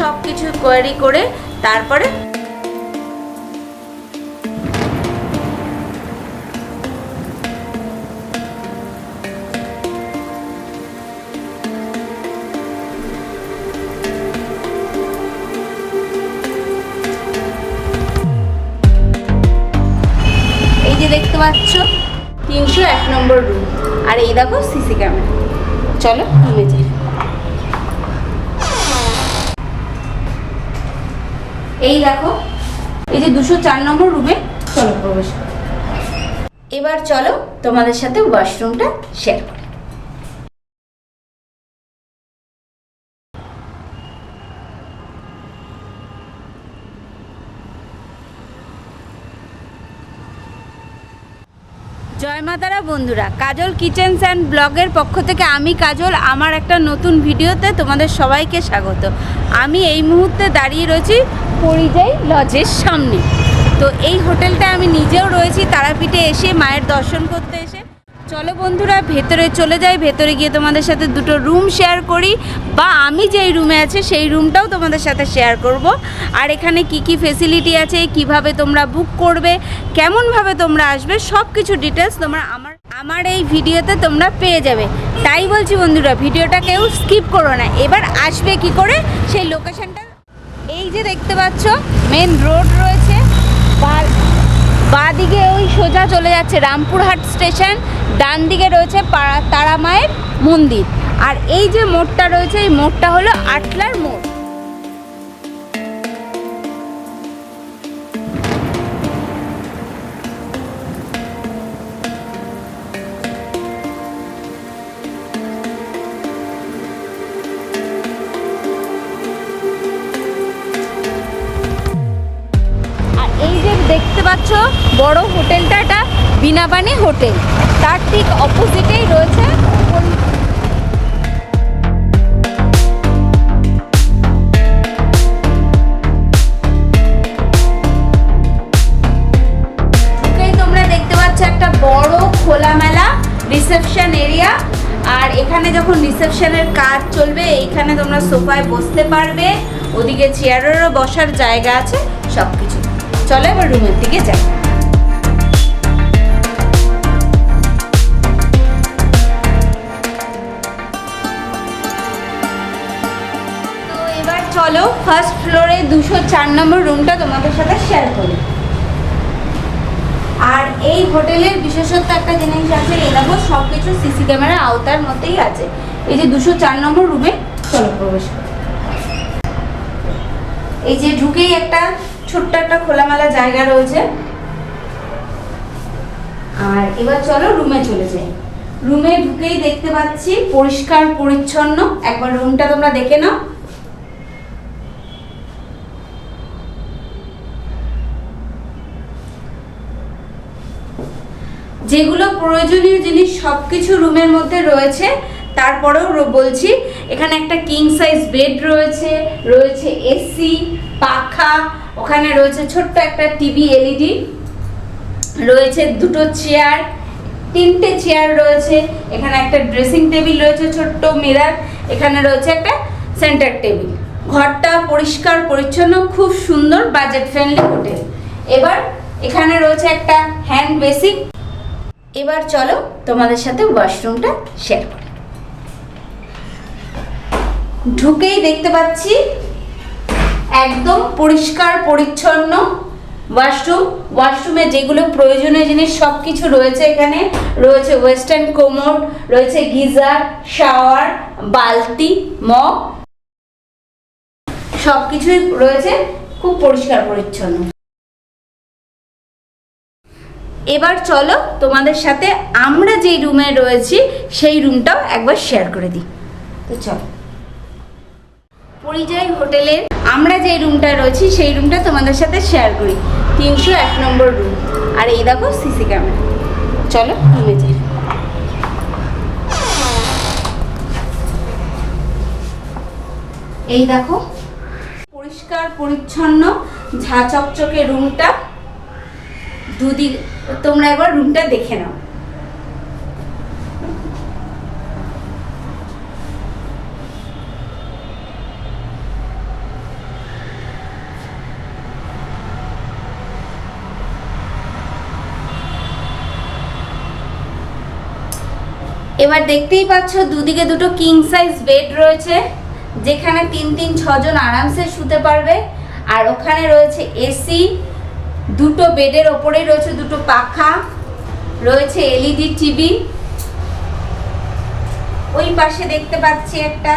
সব কিছু কোয়ারি করে তারপরে এই যে দেখতে পাচ্ছ 301 নম্বর রুম। আর এই দেখো সিসি ক্যামেরা। চলো রুমে যাই। এই দেখো এই যে 204 নম্বর রুমে চলো প্রবেশ করো। এবার চলো তোমাদের সাথে ওয়াশরুমটা শেয়ার করি। জয় মা তারা বন্ধুরা, কাজল কিচেন্স অ্যান্ড ব্লগের পক্ষ থেকে আমি কাজল আমার একটা নতুন ভিডিওতে তোমাদের সবাইকে স্বাগত। আমি এই মুহূর্তে দাঁড়িয়ে রয়েছি পরিযায়ী লজের সামনে। তো এই হোটেলটা আমি নিজেও রয়েছি তারাপীঠে এসে মায়ের দর্শন করতে এসে। চলো বন্ধুরা ভেতরে চলে যাই, ভেতরে গিয়ে তোমাদের সাথে দুটো রুম শেয়ার করি, বা আমি যেই রুমে আছে সেই রুমটাও তোমাদের সাথে শেয়ার করব। আর এখানে কি কি ফেসিলিটি আছে, কিভাবে তোমরা বুক করবে, কেমনভাবে তোমরা আসবে, সব কিছু ডিটেলস তোমরা আমার এই ভিডিওতে তোমরা পেয়ে যাবে। তাই বলছি বন্ধুরা ভিডিওটা কেউ স্কিপ করো না। এবার আসবে কি করে সেই লোকেশনটা, এই যে দেখতে পাচ্ছ মেন রোড রয়েছে, বাঁ দিকে ওই সোজা চলে যাচ্ছে রামপুরহাট স্টেশন, ডান দিকে রয়েছে তারা মায়ের মন্দির। আর এই যে মোড়টা রয়েছে এই মোড়টা হলো আটলার মোড়। এই যে দেখতে পাচ্ছ বড় হোটেলটা, এটা বিনাবানি হোটেল, তার ঠিক অপোজিটেই রয়েছে তোমরা দেখতে পাচ্ছ একটা বড় খোলামেলা রিসেপশন এরিয়া। আর এখানে যখন রিসেপশনের কাজ চলবে এইখানে তোমরা সোফায় বসতে পারবে, ওদিকে চেয়ারেরও বসার জায়গা আছে, সব কিছু। চলো এবার রুমের দিকে যাই। তো এবার চলো ফার্স্ট ফ্লোরে 204 নম্বর রুমটা তোমাদের সাথে শেয়ার করি। আর এই হোটেলের বিশেষত্ব একটা জিনিস আছে, এই দেখো সব কিছু সিসি ক্যামেরা আওতার মধ্যেই আছে। এই যে 204 নম্বর রুমে চলো প্রবেশ করি। এই যে ঢুকেই একটা ছোট্ট একটা খোলামেলা জায়গা রয়েছে। আর এবার চলো রুমে চলে যাই। রুমে ঢুকেই দেখতে পাচ্ছি পরিষ্কার পরিচ্ছন্ন। একবার রুমটা তোমরা দেখে নাও। যেগুলো প্রয়োজনীয় জিনিস সবকিছু রুমের মধ্যে রয়েছে। তারপরেও বলছি এখানে একটা কিং সাইজ বেড রয়েছে, রয়েছে এসি, পাখা, ওখানে রয়েছে ছোট্ট একটা টিভি এলইডি, রয়েছে দুটো চেয়ার, 3টে চেয়ার রয়েছে। এখানে একটা ড্রেসিং টেবিল রয়েছে, ছোট্ট মিরর, এখানে রয়েছে একটা সেন্টার টেবিল। ঘরটা পরিষ্কার পরিচ্ছন্ন, খুব সুন্দর, বাজেট ফ্রেন্ডলি হোটেল। এবার এখানে রয়েছে একটা হ্যান্ড বেসিন। এবার চলো তোমাদের সাথে ওয়াশরুমটা শেয়ার করি। ঢুকেই দেখতে পাচ্ছি একদম পরিষ্কার পরিচ্ছন্ন ওয়াশরুম। ওয়াশরুমে যেগুলো প্রয়োজনীয় জিনিস সব কিছু রয়েছে। এখানে রয়েছে ওয়েস্টার্ন কোমোড, রয়েছে গিজার, শাওয়ার, বালতি, মগ, সব কিছুই রয়েছে, খুব পরিষ্কার পরিচ্ছন্ন। এবার চলো তোমাদের সাথে আমরা যেই রুমে রয়েছি সেই রুমটাও একবার শেয়ার করে দিই। তো চলো পরিযায়ী হোটেলের আমরা যেই রুমটা রয়েছি সেই রুমটা তোমাদের সাথে শেয়ার করি। 301 নম্বর রুম। আর এই দেখো সিসি ক্যামেরা। চলো রুমে যাই। এই দেখো পরিষ্কার পরিচ্ছন্ন ঝা চকচকে রুমটা। দুদিক তোমরা একবার রুমটা দেখে নাও। এবার দেখতেই পাচ্ছ দুদিকে দুটো কিং সাইজ বেড রয়েছে, যেখানে 3-6 জন আরামসে শুতে পারবে। আর ওখানে রয়েছে এসি, দুটো বেডের ওপরেই রয়েছে দুটো পাখা, রয়েছে এলইডি টিভি। ওই পাশে দেখতে পাচ্ছি একটা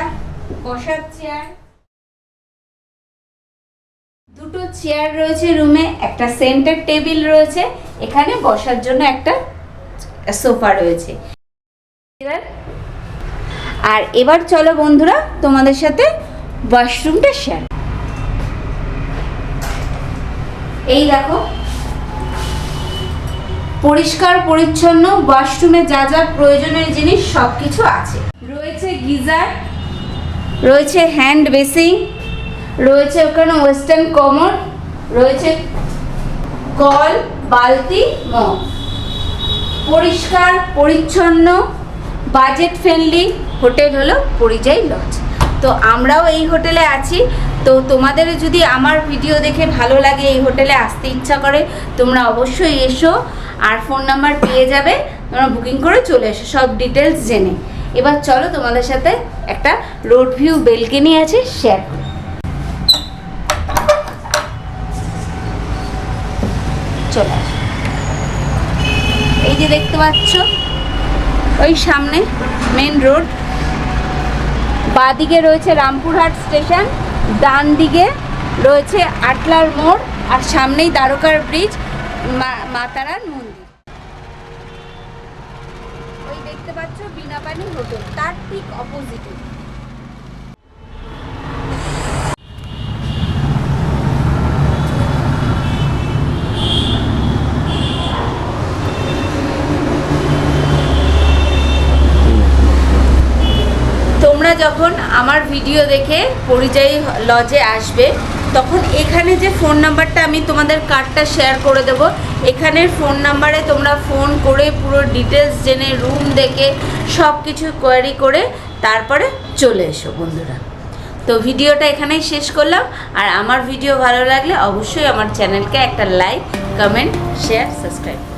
বসার চেয়ার, দুটো চেয়ার রয়েছে রুমে, একটা সেন্টার টেবিল রয়েছে, এখানে বসার জন্য একটা সোফা রয়েছে। আর এবার চলো বন্ধুরা তোমাদের সাথে ওয়াশরুমটা শেয়ার। এই দেখো পরিষ্কার পরিচ্ছন্ন ওয়াশরুমে যা যা প্রয়োজনীয় জিনিস সবকিছু আছে। রয়েছে গিজার, রয়েছে হ্যান্ড বেসিং, রয়েছে ওখানে ওয়েস্টার্ন কমোড, রয়েছে কল, বালতি, মগ। পরিষ্কার পরিচ্ছন্ন বাজেট ফ্রেন্ডলি হোটেল হলো পরিযায়ী লজ। তো আমরাও এই হোটেলে আছি। তো তোমাদের যদি আমার ভিডিও দেখে ভালো লাগে, এই হোটেলে আসতে ইচ্ছা করে, তোমরা অবশ্যই এসো। আর ফোন নাম্বার পেয়ে যাবে, তোমরা বুকিং করে চলে এসো সব ডিটেলস জেনে। এবার চলো তোমাদের সাথে একটা রোড ভিউ বেলকনি আছে শেয়ার করি। চলে আসো। এই যে দেখতে পাচ্ছ ওই সামনে মেন রোড, বাঁদিকে রয়েছে রামপুরহাট স্টেশন, ডান দিকে রয়েছে আটলার মোড়, আর সামনেই দ্বারকার ব্রিজ, মাতারার মন্দির। ওই দেখতে পাচ্ছ বিনাপানি হোটেল, তার ঠিক অপোজিটে। তোমরা যখন আমার ভিডিও দেখে পরিযায়ী লজে আসবে, তখন এখানে যে ফোন নাম্বারটা আমি তোমাদের কার্ডটা শেয়ার করে দেব, এখানের ফোন নাম্বারে তোমরা ফোন করে পুরো ডিটেলস জেনে রুম দেখে সব কিছু কোয়ারি করে তারপরে চলে এসো বন্ধুরা। তো ভিডিওটা এখানেই শেষ করলাম। আর আমার ভিডিও ভালো লাগলে অবশ্যই আমার চ্যানেলকে একটা লাইক, কমেন্ট, শেয়ার, সাবস্ক্রাইব।